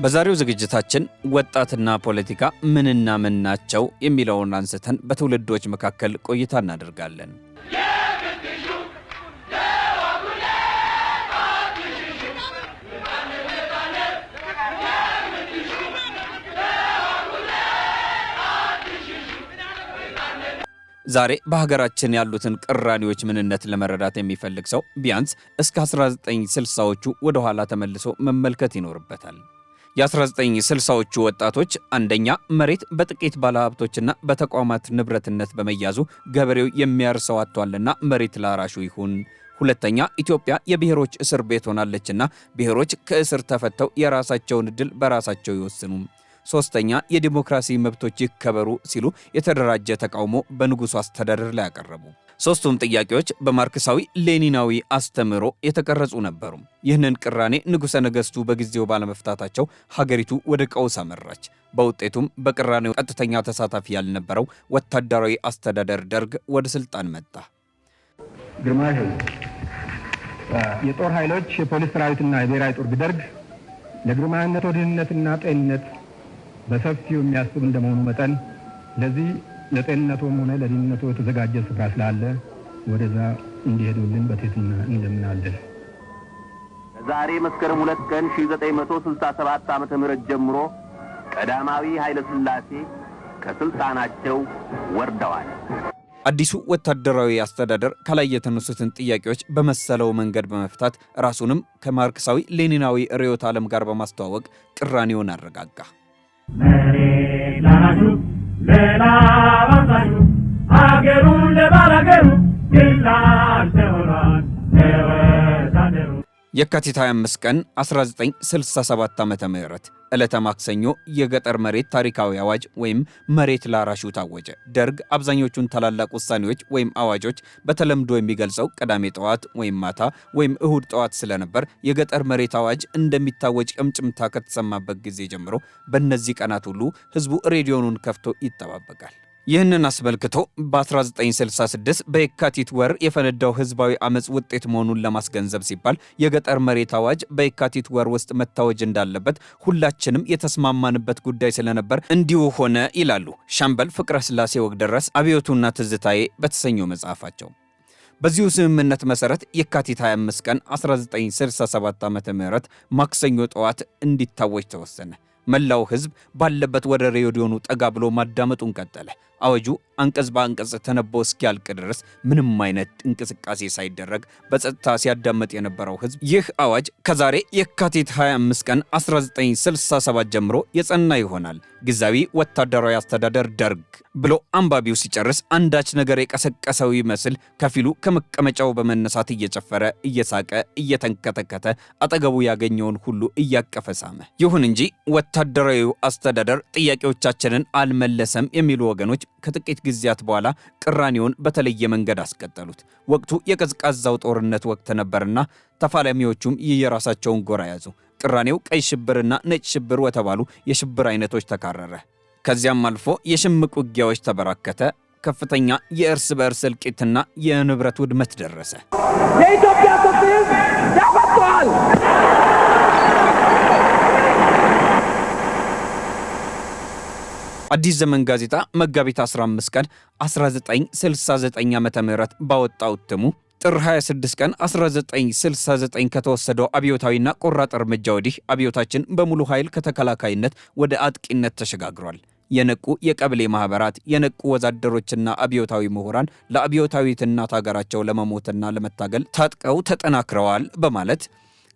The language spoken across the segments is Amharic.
በዛሬው ዝግጅታችን ወጣትና ፖለቲካ ምንና ምን ናቸው የሚለውን አንስተን በትውልዶች መካከል ቆይታ እናደርጋለን። ዛሬ በሀገራችን ያሉትን ቅራኔዎች ምንነት ለመረዳት የሚፈልግ ሰው ቢያንስ እስከ 1960ዎቹ ወደ ኋላ ተመልሶ መመልከት ይኖርበታል። የ1960ዎቹ ወጣቶች አንደኛ መሬት በጥቂት ባለሀብቶችና በተቋማት ንብረትነት በመያዙ ገበሬው የሚያርሰው አጥቷልና መሬት ላራሹ ይሁን። ሁለተኛ ኢትዮጵያ የብሔሮች እስር ቤት ሆናለችና ብሔሮች ከእስር ተፈተው የራሳቸውን ዕድል በራሳቸው ይወስኑ። ሶስተኛ የዲሞክራሲ መብቶች ይከበሩ ሲሉ የተደራጀ ተቃውሞ በንጉሱ አስተዳደር ላይ ያቀረቡ። ሶስቱም ጥያቄዎች በማርክሳዊ ሌኒናዊ አስተምህሮ የተቀረጹ ነበሩ። ይህንን ቅራኔ ንጉሠ ነገሥቱ በጊዜው ባለመፍታታቸው ሀገሪቱ ወደ ቀውስ አመራች። በውጤቱም በቅራኔው ቀጥተኛ ተሳታፊ ያልነበረው ወታደራዊ አስተዳደር ደርግ ወደ ስልጣን መጣ። ግርማሽ የጦር ኃይሎች የፖሊስ ሰራዊትና የብሔራዊ ጦር ደርግ ለግርማዊነቱ ደህንነትና ጤንነት በሰፊው የሚያስብ እንደመሆኑ መጠን ለዚህ ለጤንነቱም ሆነ ለደህንነቱ የተዘጋጀ ስፍራ ስላለ ወደዛ እንዲሄዱልን በትህትና እንለምናለን። ዛሬ መስከረም 2 ቀን 1967 ዓመተ ምህረት ጀምሮ ቀዳማዊ ኃይለ ሥላሴ ከስልጣናቸው ወርደዋል። አዲሱ ወታደራዊ አስተዳደር ከላይ የተነሱትን ጥያቄዎች በመሰለው መንገድ በመፍታት ራሱንም ከማርክሳዊ ሌኒናዊ ርዕዮተ ዓለም ጋር በማስተዋወቅ ቅራኔውን አረጋጋ። መሬት ላራሹ ለላባሳሹ አገሩን ለባላገሩ ግላል ተሆኗል ለወታደሩ። የካቲት 25 ቀን 1967 ዓመተ ምህረት ዕለተ ማክሰኞ የገጠር መሬት ታሪካዊ አዋጅ ወይም መሬት ላራሹ ታወጀ። ደርግ አብዛኞቹን ታላላቅ ውሳኔዎች ወይም አዋጆች በተለምዶ የሚገልጸው ቅዳሜ ጠዋት ወይም ማታ ወይም እሁድ ጠዋት ስለነበር የገጠር መሬት አዋጅ እንደሚታወጅ ጭምጭምታ ከተሰማበት ጊዜ ጀምሮ በእነዚህ ቀናት ሁሉ ህዝቡ ሬዲዮኑን ከፍቶ ይጠባበቃል። ይህንን አስመልክቶ በ1966 በየካቲት ወር የፈነዳው ህዝባዊ አመጽ ውጤት መሆኑን ለማስገንዘብ ሲባል የገጠር መሬት አዋጅ በየካቲት ወር ውስጥ መታወጅ እንዳለበት ሁላችንም የተስማማንበት ጉዳይ ስለነበር እንዲሁ ሆነ ይላሉ ሻምበል ፍቅረ ስላሴ ወግደረስ አብዮቱና ትዝታዬ በተሰኘው መጽሐፋቸው። በዚሁ ስምምነት መሰረት የካቲት 25 ቀን 1967 ዓ.ም ማክሰኞ ጠዋት እንዲታወጅ ተወሰነ። መላው ህዝብ ባለበት ወደ ሬዲዮኑ ጠጋ ብሎ ማዳመጡን ቀጠለ። አዋጁ አንቀጽ በአንቀጽ ተነቦ እስኪያልቅ ድረስ ምንም አይነት እንቅስቃሴ ሳይደረግ በጸጥታ ሲያዳምጥ የነበረው ህዝብ ይህ አዋጅ ከዛሬ የካቲት 25 ቀን 1967 ጀምሮ የጸና ይሆናል፣ ጊዜያዊ ወታደራዊ አስተዳደር ደርግ ብሎ አንባቢው ሲጨርስ አንዳች ነገር የቀሰቀሰው ይመስል ከፊሉ ከመቀመጫው በመነሳት እየጨፈረ እየሳቀ እየተንከተከተ አጠገቡ ያገኘውን ሁሉ እያቀፈ ሳመ። ይሁን እንጂ ወታደራዊው አስተዳደር ጥያቄዎቻችንን አልመለሰም የሚሉ ወገኖች ከጥቂት ጊዜያት በኋላ ቅራኔውን በተለየ መንገድ አስቀጠሉት። ወቅቱ የቀዝቃዛው ጦርነት ወቅት ነበርና ተፋላሚዎቹም የየራሳቸውን ጎራ ያዙ። ቅራኔው ቀይ ሽብርና ነጭ ሽብር ወተባሉ የሽብር አይነቶች ተካረረ። ከዚያም አልፎ የሽምቅ ውጊያዎች ተበራከተ። ከፍተኛ የእርስ በእርስ እልቂትና የንብረት ውድመት ደረሰ። የኢትዮጵያ ሕዝብ ያፈቷል። አዲስ ዘመን ጋዜጣ መጋቢት 15 ቀን 1969 ዓ.ም ባወጣው እትሙ ጥር 26 ቀን 1969 ከተወሰደው አብዮታዊና ቆራጥ እርምጃ ወዲህ አብዮታችን በሙሉ ኃይል ከተከላካይነት ወደ አጥቂነት ተሸጋግሯል። የነቁ የቀበሌ ማህበራት፣ የነቁ ወዛደሮችና አብዮታዊ ምሁራን ለአብዮታዊት እናት ሀገራቸው ለመሞትና ለመታገል ታጥቀው ተጠናክረዋል በማለት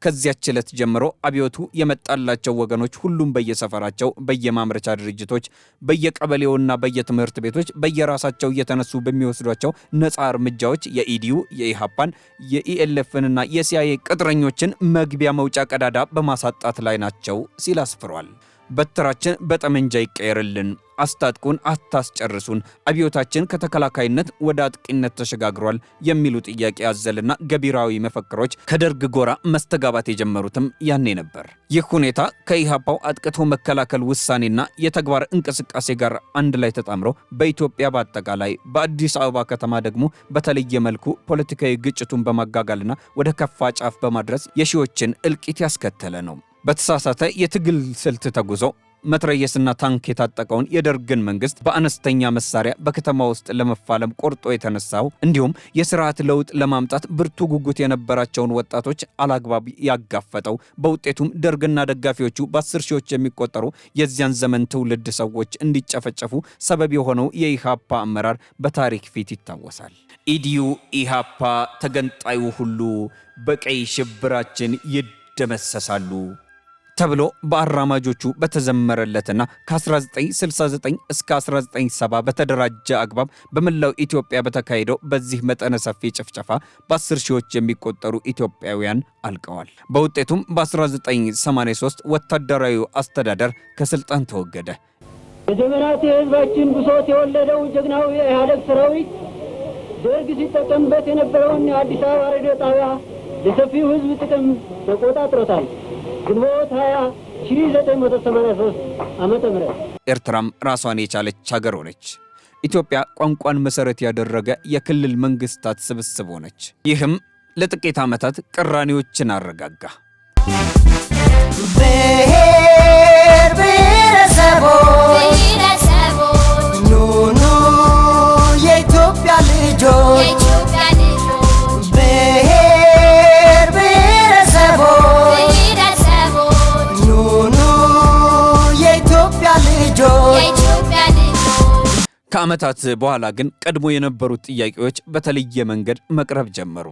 ከዚያች ዕለት ጀምሮ አብዮቱ የመጣላቸው ወገኖች ሁሉም በየሰፈራቸው፣ በየማምረቻ ድርጅቶች፣ በየቀበሌውና በየትምህርት ቤቶች በየራሳቸው እየተነሱ በሚወስዷቸው ነፃ እርምጃዎች የኢዲዩ፣ የኢሃፓን፣ የኢኤልኤፍንና የሲአይኤ ቅጥረኞችን መግቢያ መውጫ ቀዳዳ በማሳጣት ላይ ናቸው ሲል አስፍሯል። በትራችን በጠመንጃ ይቀየርልን፣ አስታጥቁን፣ አታስጨርሱን፣ አብዮታችን ከተከላካይነት ወደ አጥቂነት ተሸጋግሯል የሚሉ ጥያቄ ያዘልና ገቢራዊ መፈክሮች ከደርግ ጎራ መስተጋባት የጀመሩትም ያኔ ነበር። ይህ ሁኔታ ከኢሃፓው አጥቅቶ መከላከል ውሳኔና የተግባር እንቅስቃሴ ጋር አንድ ላይ ተጣምሮ በኢትዮጵያ በአጠቃላይ በአዲስ አበባ ከተማ ደግሞ በተለየ መልኩ ፖለቲካዊ ግጭቱን በማጋጋልና ወደ ከፋ ጫፍ በማድረስ የሺዎችን እልቂት ያስከተለ ነው። በተሳሳተ የትግል ስልት ተጉዞ መትረየስና ታንክ የታጠቀውን የደርግን መንግስት በአነስተኛ መሳሪያ በከተማ ውስጥ ለመፋለም ቆርጦ የተነሳው እንዲሁም የሥርዓት ለውጥ ለማምጣት ብርቱ ጉጉት የነበራቸውን ወጣቶች አላግባብ ያጋፈጠው በውጤቱም ደርግና ደጋፊዎቹ በ10 ሺዎች የሚቆጠሩ የዚያን ዘመን ትውልድ ሰዎች እንዲጨፈጨፉ ሰበብ የሆነው የኢሃፓ አመራር በታሪክ ፊት ይታወሳል። ኢዲዩ ኢሃፓ ተገንጣዩ ሁሉ በቀይ ሽብራችን ይደመሰሳሉ ተብሎ በአራማጆቹ በተዘመረለትና ከ1969 እስከ 1970 በተደራጀ አግባብ በመላው ኢትዮጵያ በተካሄደው በዚህ መጠነ ሰፊ ጭፍጨፋ በ10 ሺዎች የሚቆጠሩ ኢትዮጵያውያን አልቀዋል። በውጤቱም በ1983 ወታደራዊ አስተዳደር ከስልጣን ተወገደ። የዘመናት የህዝባችን ብሶት የወለደው ጀግናው የኢህአዴግ ሰራዊት ደርግ ሲጠቀምበት የነበረውን የአዲስ አበባ ሬዲዮ ጣቢያ ለሰፊው ህዝብ ጥቅም ተቆጣጥሮታል። ግንቦት 20 1983 ዓመተ ምህረት ኤርትራም ራሷን የቻለች ሀገር ሆነች። ኢትዮጵያ ቋንቋን መሰረት ያደረገ የክልል መንግስታት ስብስብ ሆነች። ይህም ለጥቂት ዓመታት ቅራኔዎችን አረጋጋ። ብሔር ብሔረሰቦች ኑኑ የኢትዮጵያ ልጆች ከዓመታት በኋላ ግን ቀድሞ የነበሩት ጥያቄዎች በተለየ መንገድ መቅረብ ጀመሩ።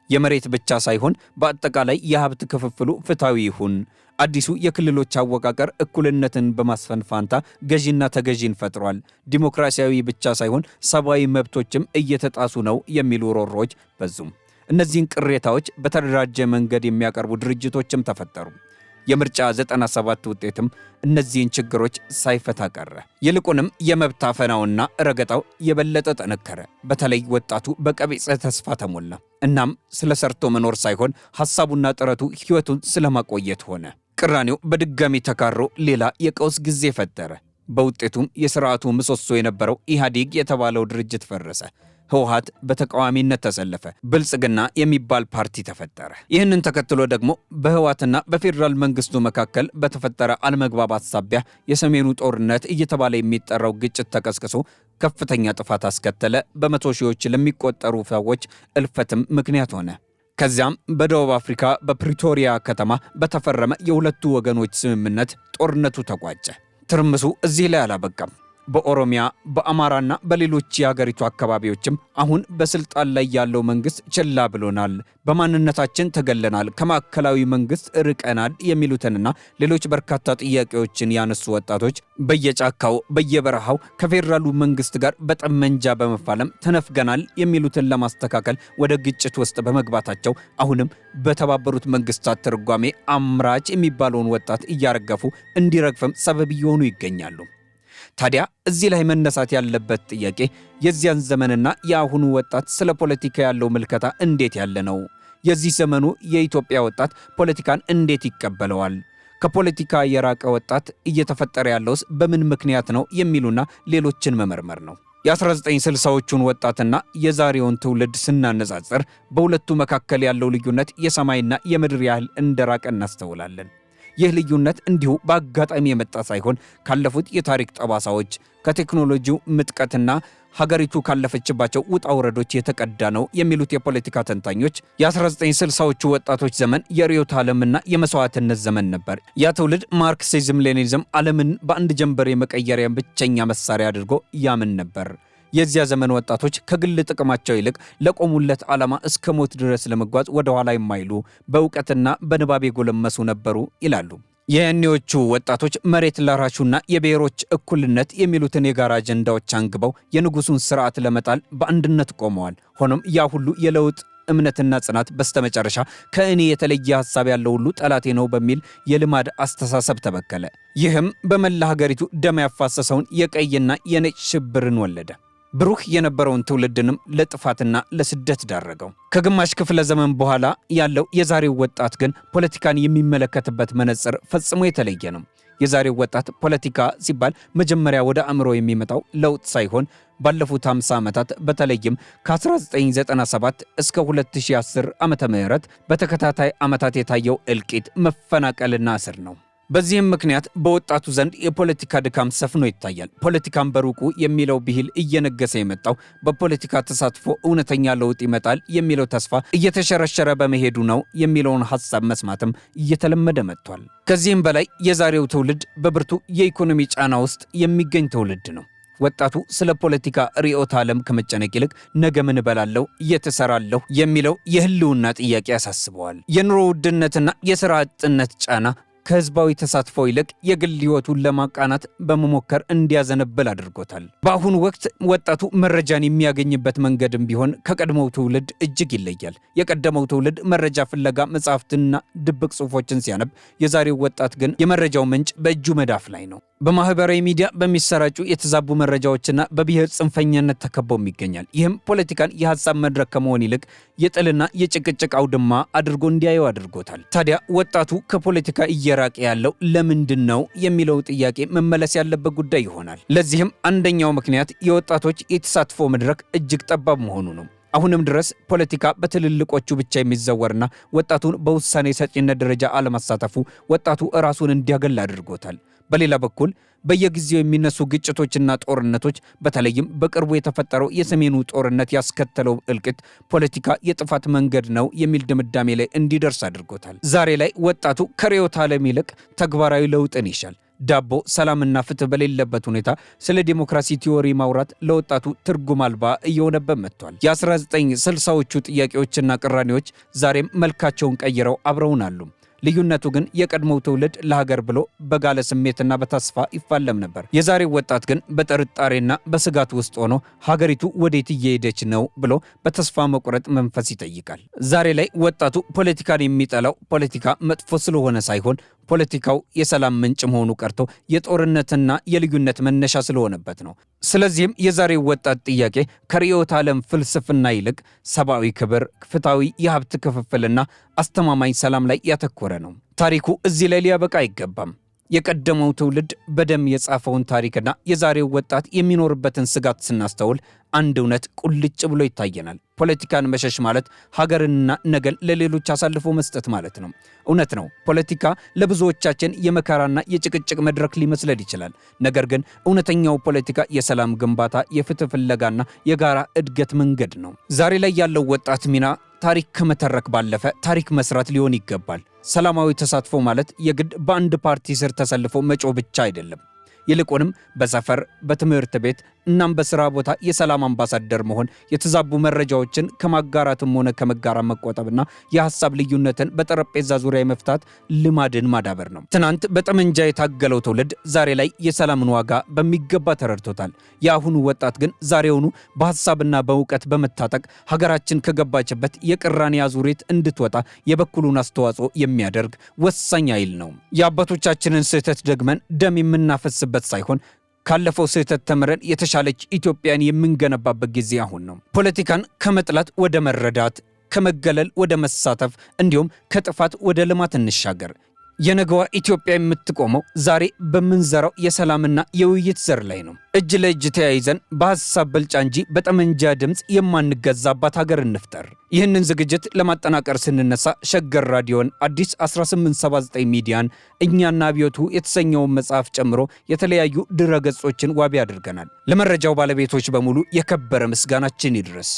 የመሬት ብቻ ሳይሆን በአጠቃላይ የሀብት ክፍፍሉ ፍትሃዊ ይሁን፣ አዲሱ የክልሎች አወቃቀር እኩልነትን በማስፈን ፋንታ ገዢና ተገዢን ፈጥሯል፣ ዲሞክራሲያዊ ብቻ ሳይሆን ሰብአዊ መብቶችም እየተጣሱ ነው የሚሉ ሮሮዎች በዙም። እነዚህን ቅሬታዎች በተደራጀ መንገድ የሚያቀርቡ ድርጅቶችም ተፈጠሩ። የምርጫ 97 ውጤትም እነዚህን ችግሮች ሳይፈታ ቀረ። ይልቁንም የመብት አፈናውና ረገጣው የበለጠ ጠነከረ። በተለይ ወጣቱ በቀቢጸ ተስፋ ተሞላ። እናም ስለ ሰርቶ መኖር ሳይሆን ሐሳቡና ጥረቱ ሕይወቱን ስለማቆየት ሆነ። ቅራኔው በድጋሚ ተካሮ ሌላ የቀውስ ጊዜ ፈጠረ። በውጤቱም የሥርዓቱ ምሰሶ የነበረው ኢህአዴግ የተባለው ድርጅት ፈረሰ። ህወሓት በተቃዋሚነት ተሰለፈ። ብልጽግና የሚባል ፓርቲ ተፈጠረ። ይህንን ተከትሎ ደግሞ በህወሓትና በፌዴራል መንግስቱ መካከል በተፈጠረ አለመግባባት ሳቢያ የሰሜኑ ጦርነት እየተባለ የሚጠራው ግጭት ተቀስቅሶ ከፍተኛ ጥፋት አስከተለ። በመቶ ሺዎች ለሚቆጠሩ ሰዎች እልፈትም ምክንያት ሆነ። ከዚያም በደቡብ አፍሪካ በፕሪቶሪያ ከተማ በተፈረመ የሁለቱ ወገኖች ስምምነት ጦርነቱ ተቋጨ። ትርምሱ እዚህ ላይ አላበቃም። በኦሮሚያ በአማራና በሌሎች የሀገሪቱ አካባቢዎችም አሁን በስልጣን ላይ ያለው መንግስት ችላ ብሎናል፣ በማንነታችን ተገለናል፣ ከማዕከላዊ መንግስት ርቀናል የሚሉትንና ሌሎች በርካታ ጥያቄዎችን ያነሱ ወጣቶች በየጫካው በየበረሃው ከፌዴራሉ መንግስት ጋር በጠመንጃ በመፋለም ተነፍገናል የሚሉትን ለማስተካከል ወደ ግጭት ውስጥ በመግባታቸው አሁንም በተባበሩት መንግስታት ትርጓሜ አምራች የሚባለውን ወጣት እያረገፉ እንዲረግፍም ሰበብ እየሆኑ ይገኛሉ። ታዲያ እዚህ ላይ መነሳት ያለበት ጥያቄ የዚያን ዘመንና የአሁኑ ወጣት ስለ ፖለቲካ ያለው ምልከታ እንዴት ያለ ነው? የዚህ ዘመኑ የኢትዮጵያ ወጣት ፖለቲካን እንዴት ይቀበለዋል? ከፖለቲካ የራቀ ወጣት እየተፈጠረ ያለውስ በምን ምክንያት ነው? የሚሉና ሌሎችን መመርመር ነው። የ1960ዎቹን ወጣትና የዛሬውን ትውልድ ስናነጻጽር በሁለቱ መካከል ያለው ልዩነት የሰማይና የምድር ያህል እንደራቀ እናስተውላለን። ይህ ልዩነት እንዲሁ በአጋጣሚ የመጣ ሳይሆን ካለፉት የታሪክ ጠባሳዎች፣ ከቴክኖሎጂው ምጥቀትና ሀገሪቱ ካለፈችባቸው ውጣ ውረዶች የተቀዳ ነው የሚሉት የፖለቲካ ተንታኞች የ1960ዎቹ ወጣቶች ዘመን የርዕዮተ ዓለምና የመስዋዕትነት ዘመን ነበር። ያ ትውልድ ማርክሲዝም ሌኒኒዝም ዓለምን በአንድ ጀንበር የመቀየሪያ ብቸኛ መሳሪያ አድርጎ ያምን ነበር። የዚያ ዘመን ወጣቶች ከግል ጥቅማቸው ይልቅ ለቆሙለት ዓላማ እስከ ሞት ድረስ ለመጓዝ ወደ ኋላ የማይሉ በእውቀትና በንባብ የጎለመሱ ነበሩ ይላሉ። የያኔዎቹ ወጣቶች መሬት ላራሹና የብሔሮች እኩልነት የሚሉትን የጋራ አጀንዳዎች አንግበው የንጉሱን ስርዓት ለመጣል በአንድነት ቆመዋል። ሆኖም ያ ሁሉ የለውጥ እምነትና ጽናት በስተመጨረሻ ከእኔ የተለየ ሐሳብ ያለው ሁሉ ጠላቴ ነው በሚል የልማድ አስተሳሰብ ተበከለ። ይህም በመላ ሀገሪቱ ደም ያፋሰሰውን የቀይና የነጭ ሽብርን ወለደ። ብሩህ የነበረውን ትውልድንም ለጥፋትና ለስደት ዳረገው። ከግማሽ ክፍለ ዘመን በኋላ ያለው የዛሬው ወጣት ግን ፖለቲካን የሚመለከትበት መነጽር ፈጽሞ የተለየ ነው። የዛሬው ወጣት ፖለቲካ ሲባል መጀመሪያ ወደ አእምሮ የሚመጣው ለውጥ ሳይሆን ባለፉት 50 ዓመታት በተለይም ከ1997 እስከ 2010 ዓመተ ምህረት በተከታታይ ዓመታት የታየው እልቂት፣ መፈናቀልና እስር ነው። በዚህም ምክንያት በወጣቱ ዘንድ የፖለቲካ ድካም ሰፍኖ ይታያል። ፖለቲካን በሩቁ የሚለው ብሂል እየነገሰ የመጣው በፖለቲካ ተሳትፎ እውነተኛ ለውጥ ይመጣል የሚለው ተስፋ እየተሸረሸረ በመሄዱ ነው የሚለውን ሐሳብ መስማትም እየተለመደ መጥቷል። ከዚህም በላይ የዛሬው ትውልድ በብርቱ የኢኮኖሚ ጫና ውስጥ የሚገኝ ትውልድ ነው። ወጣቱ ስለ ፖለቲካ ርዕዮተ ዓለም ከመጨነቅ ይልቅ ነገ ምን እበላለሁ፣ የት እሰራለሁ የሚለው የህልውና ጥያቄ ያሳስበዋል። የኑሮ ውድነትና የሥራ አጥነት ጫና ከህዝባዊ ተሳትፎ ይልቅ የግል ህይወቱን ለማቃናት በመሞከር እንዲያዘነብል አድርጎታል። በአሁኑ ወቅት ወጣቱ መረጃን የሚያገኝበት መንገድም ቢሆን ከቀድሞው ትውልድ እጅግ ይለያል። የቀደመው ትውልድ መረጃ ፍለጋ መጻሕፍትና ድብቅ ጽሑፎችን ሲያነብ፣ የዛሬው ወጣት ግን የመረጃው ምንጭ በእጁ መዳፍ ላይ ነው። በማህበራዊ ሚዲያ በሚሰራጩ የተዛቡ መረጃዎችና በብሔር ጽንፈኛነት ተከቦም ይገኛል። ይህም ፖለቲካን የሐሳብ መድረክ ከመሆን ይልቅ የጥልና የጭቅጭቅ አውድማ አድርጎ እንዲያየው አድርጎታል። ታዲያ ወጣቱ ከፖለቲካ እየራቀ ያለው ለምንድን ነው የሚለው ጥያቄ መመለስ ያለበት ጉዳይ ይሆናል። ለዚህም አንደኛው ምክንያት የወጣቶች የተሳትፎ መድረክ እጅግ ጠባብ መሆኑ ነው። አሁንም ድረስ ፖለቲካ በትልልቆቹ ብቻ የሚዘወርና ወጣቱን በውሳኔ ሰጪነት ደረጃ አለማሳተፉ ወጣቱ ራሱን እንዲያገል አድርጎታል። በሌላ በኩል በየጊዜው የሚነሱ ግጭቶችና ጦርነቶች በተለይም በቅርቡ የተፈጠረው የሰሜኑ ጦርነት ያስከተለው እልቂት ፖለቲካ የጥፋት መንገድ ነው የሚል ድምዳሜ ላይ እንዲደርስ አድርጎታል። ዛሬ ላይ ወጣቱ ከርዕዮተ ዓለም ይልቅ ተግባራዊ ለውጥን ይሻል። ዳቦ፣ ሰላምና ፍትህ በሌለበት ሁኔታ ስለ ዲሞክራሲ ቲዎሪ ማውራት ለወጣቱ ትርጉም አልባ እየሆነበት መጥቷል። የ1960ዎቹ ጥያቄዎችና ቅራኔዎች ዛሬም መልካቸውን ቀይረው አብረውን አሉ። ልዩነቱ ግን የቀድሞው ትውልድ ለሀገር ብሎ በጋለ ስሜትና በተስፋ ይፋለም ነበር። የዛሬው ወጣት ግን በጥርጣሬና በስጋት ውስጥ ሆኖ ሀገሪቱ ወዴት እየሄደች ነው ብሎ በተስፋ መቁረጥ መንፈስ ይጠይቃል። ዛሬ ላይ ወጣቱ ፖለቲካን የሚጠላው ፖለቲካ መጥፎ ስለሆነ ሳይሆን ፖለቲካው የሰላም ምንጭ መሆኑ ቀርቶ የጦርነትና የልዩነት መነሻ ስለሆነበት ነው። ስለዚህም የዛሬው ወጣት ጥያቄ ከርዕዮተ ዓለም ፍልስፍና ይልቅ ሰብአዊ ክብር፣ ፍትሃዊ የሀብት ክፍፍልና አስተማማኝ ሰላም ላይ ያተኮረ ነው። ታሪኩ እዚህ ላይ ሊያበቃ አይገባም። የቀደመው ትውልድ በደም የጻፈውን ታሪክና የዛሬው ወጣት የሚኖርበትን ስጋት ስናስተውል አንድ እውነት ቁልጭ ብሎ ይታየናል። ፖለቲካን መሸሽ ማለት ሀገርንና ነገን ለሌሎች አሳልፎ መስጠት ማለት ነው። እውነት ነው፣ ፖለቲካ ለብዙዎቻችን የመከራና የጭቅጭቅ መድረክ ሊመስለን ይችላል። ነገር ግን እውነተኛው ፖለቲካ የሰላም ግንባታ፣ የፍትህ ፍለጋና የጋራ እድገት መንገድ ነው። ዛሬ ላይ ያለው ወጣት ሚና ታሪክ ከመተረክ ባለፈ ታሪክ መስራት ሊሆን ይገባል። ሰላማዊ ተሳትፎ ማለት የግድ በአንድ ፓርቲ ስር ተሰልፎ መጮህ ብቻ አይደለም። ይልቁንም በሰፈር፣ በትምህርት ቤት እናም በስራ ቦታ የሰላም አምባሳደር መሆን፣ የተዛቡ መረጃዎችን ከማጋራትም ሆነ ከመጋራት መቆጠብና የሐሳብ ልዩነትን በጠረጴዛ ዙሪያ መፍታት ልማድን ማዳበር ነው። ትናንት በጠመንጃ የታገለው ትውልድ ዛሬ ላይ የሰላምን ዋጋ በሚገባ ተረድቶታል። የአሁኑ ወጣት ግን ዛሬውኑ በሐሳብና በእውቀት በመታጠቅ ሀገራችን ከገባችበት የቅራኔ አዙሪት እንድትወጣ የበኩሉን አስተዋጽኦ የሚያደርግ ወሳኝ ኃይል ነው። የአባቶቻችንን ስህተት ደግመን ደም የምናፈስበት ሳይሆን ካለፈው ስህተት ተምረን የተሻለች ኢትዮጵያን የምንገነባበት ጊዜ አሁን ነው። ፖለቲካን ከመጥላት ወደ መረዳት፣ ከመገለል ወደ መሳተፍ እንዲሁም ከጥፋት ወደ ልማት እንሻገር። የነገዋ ኢትዮጵያ የምትቆመው ዛሬ በምንዘራው የሰላምና የውይይት ዘር ላይ ነው። እጅ ለእጅ ተያይዘን በሐሳብ ብልጫ እንጂ በጠመንጃ ድምፅ የማንገዛባት ሀገር እንፍጠር። ይህንን ዝግጅት ለማጠናቀር ስንነሳ ሸገር ራዲዮን፣ አዲስ 1879 ሚዲያን፣ እኛና አብዮቱ የተሰኘውን መጽሐፍ ጨምሮ የተለያዩ ድረገጾችን ዋቢ አድርገናል። ለመረጃው ባለቤቶች በሙሉ የከበረ ምስጋናችን ይድረስ።